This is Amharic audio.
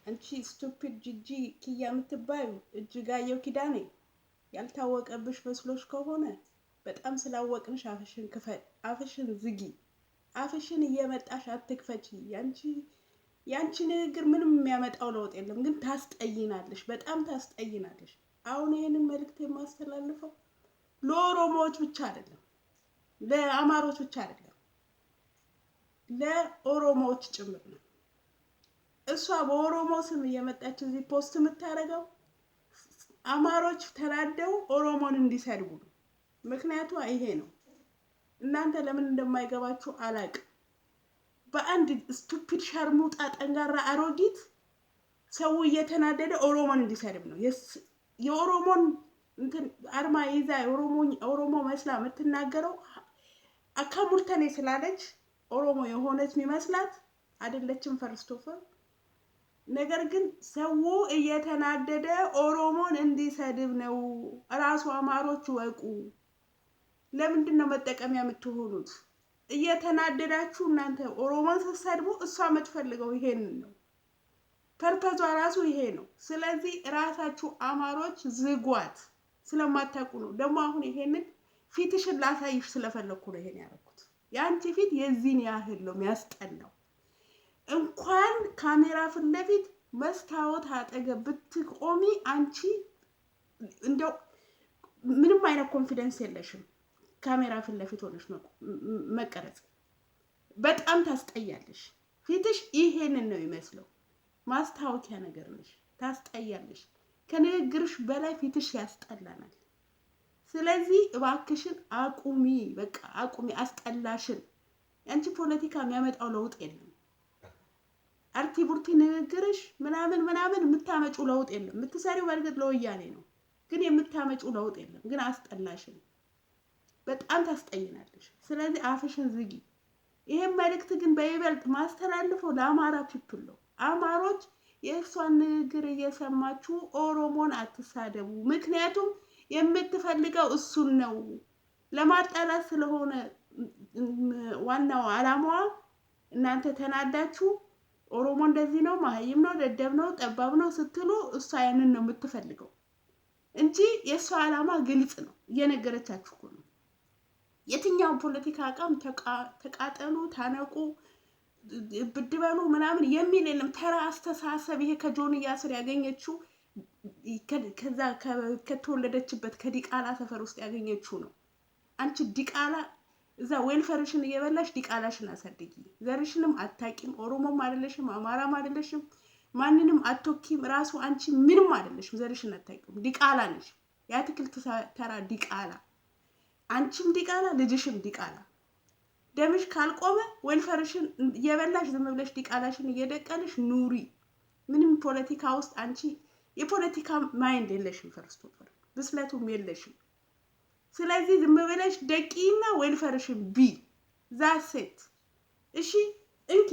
አንቺ ስቱፒድ ጂጂ ኪያ የምትባዩ እጅጋየሁ ኪዳኔ ያልታወቀብሽ መስሎሽ ከሆነ በጣም ስላወቅንሽ አፍሽን ክፈት፣ አፍሽን ዝጊ፣ አፍሽን እየመጣሽ አትክፈቺ። ያንቺ ንግግር ምንም የሚያመጣው ለውጥ የለም፣ ግን ታስጠይናለሽ፣ በጣም ታስጠይናለሽ። አሁን ይሄንን መልእክት የማስተላልፈው ለኦሮሞዎች ብቻ አይደለም፣ ለአማሮች ብቻ አይደለም፣ ለኦሮሞዎች ጭምር ነው። እሷ በኦሮሞ ስም እየመጣች እዚህ ፖስት የምታደርገው አማሮች ተናደው ኦሮሞን እንዲሰድቡ ነው። ምክንያቱ ይሄ ነው። እናንተ ለምን እንደማይገባችሁ አላቅም። በአንድ ስቱፒድ ሸርሙጣ ጠንጋራ አሮጊት ሰው እየተናደደ ኦሮሞን እንዲሰድብ ነው። የኦሮሞን እንትን አርማ ይዛ ኦሮሞ መስላ የምትናገረው አካሙርተኔ ስላለች ኦሮሞ የሆነች የሚመስላት አይደለችም ፈርስቶፈር። ነገር ግን ሰው እየተናደደ ኦሮሞን እንዲሰድብ ነው። ራሱ አማሮች ወቁ። ለምንድን ነው መጠቀሚያ የምትሆኑት? እየተናደዳችሁ እናንተ ኦሮሞን ስትሰድቡ እሷ የምትፈልገው ይሄንን ነው። ፐርፐዟ ራሱ ይሄ ነው። ስለዚህ ራሳችሁ አማሮች ዝጓት። ስለማታውቁ ነው። ደግሞ አሁን ይሄንን ፊትሽን ላሳይሽ ስለፈለኩ ነው ይሄን ያደረኩት። ያንቺ ፊት የዚህን ያህል ነው የሚያስጠላው። እንኳን ካሜራ ፊት ለፊት መስታወት አጠገብ ብትቆሚ አንቺ እንደው ምንም አይነት ኮንፊደንስ የለሽም። ካሜራ ፊት ለፊት ሆነሽ መቀረጽ በጣም ታስጠያለሽ። ፊትሽ ይሄንን ነው የሚመስለው። ማስታወቂያ ነገር ነሽ። ታስጠያለሽ። ከንግግርሽ በላይ ፊትሽ ያስጠላናል። ስለዚህ እባክሽን አቁሚ፣ በቃ አቁሚ። አስጠላሽን። ያንቺ ፖለቲካ የሚያመጣው ለውጥ የለም። አርቲ ቡርቲ ንግግርሽ ምናምን የምታመጩ ለውጥ የለም። የምትሰሪው በእርግጥ ለወያኔ ነው፣ ግን የምታመጩ ለውጥ የለም። ግን አስጠላሽን። በጣም ታስጠይናለሽ። ስለዚህ አፍሽን ዝጊ። ይሄን መልእክት ግን በይበልጥ ማስተላልፈው ለአማራ ፒፕል ነው። አማሮች የእሷን ንግግር እየሰማችሁ ኦሮሞን አትሳደቡ። ምክንያቱም የምትፈልገው እሱን ነው ለማጣላት ስለሆነ ዋናው አላማዋ። እናንተ ተናዳችሁ ኦሮሞ እንደዚህ ነው፣ ማህይም ነው፣ ደደብ ነው፣ ጠባብ ነው ስትሉ እሷ ያንን ነው የምትፈልገው እንጂ የእሷ አላማ ግልጽ ነው። እየነገረቻችሁ ነው። የትኛው ፖለቲካ አቋም ተቃጠሉ፣ ታነቁ፣ ብድበሉ ምናምን የሚል የለም። ተራ አስተሳሰብ። ይሄ ከጆንያ ስር ያገኘችው ከዛ ከተወለደችበት ከዲቃላ ሰፈር ውስጥ ያገኘችው ነው። አንቺ ዲቃላ እዛ ዌልፈርሽን እየበላሽ ዲቃላሽን አሳድጊ። ዘርሽንም አታቂም። ኦሮሞም አይደለሽም፣ አማራም አይደለሽም፣ ማንንም አትወኪም። ራሱ አንቺ ምንም አይደለሽም። ዘርሽን አታቂም። ዲቃላ ነሽ። የአትክልት ተራ ዲቃላ። አንቺም ዲቃላ፣ ልጅሽም ዲቃላ። ደምሽ ካልቆመ ዌልፈርሽን እየበላሽ ዝም ብለሽ ዲቃላሽን እየደቀልሽ ኑሪ። ምንም ፖለቲካ ውስጥ አንቺ የፖለቲካ ማይንድ የለሽም። ፈርስቶፈር ብስለቱም የለሽም። ስለዚህ ዝም ብለሽ ደቂና ዌልፈርሽን ቢ ዛሴት። እሺ እንኪ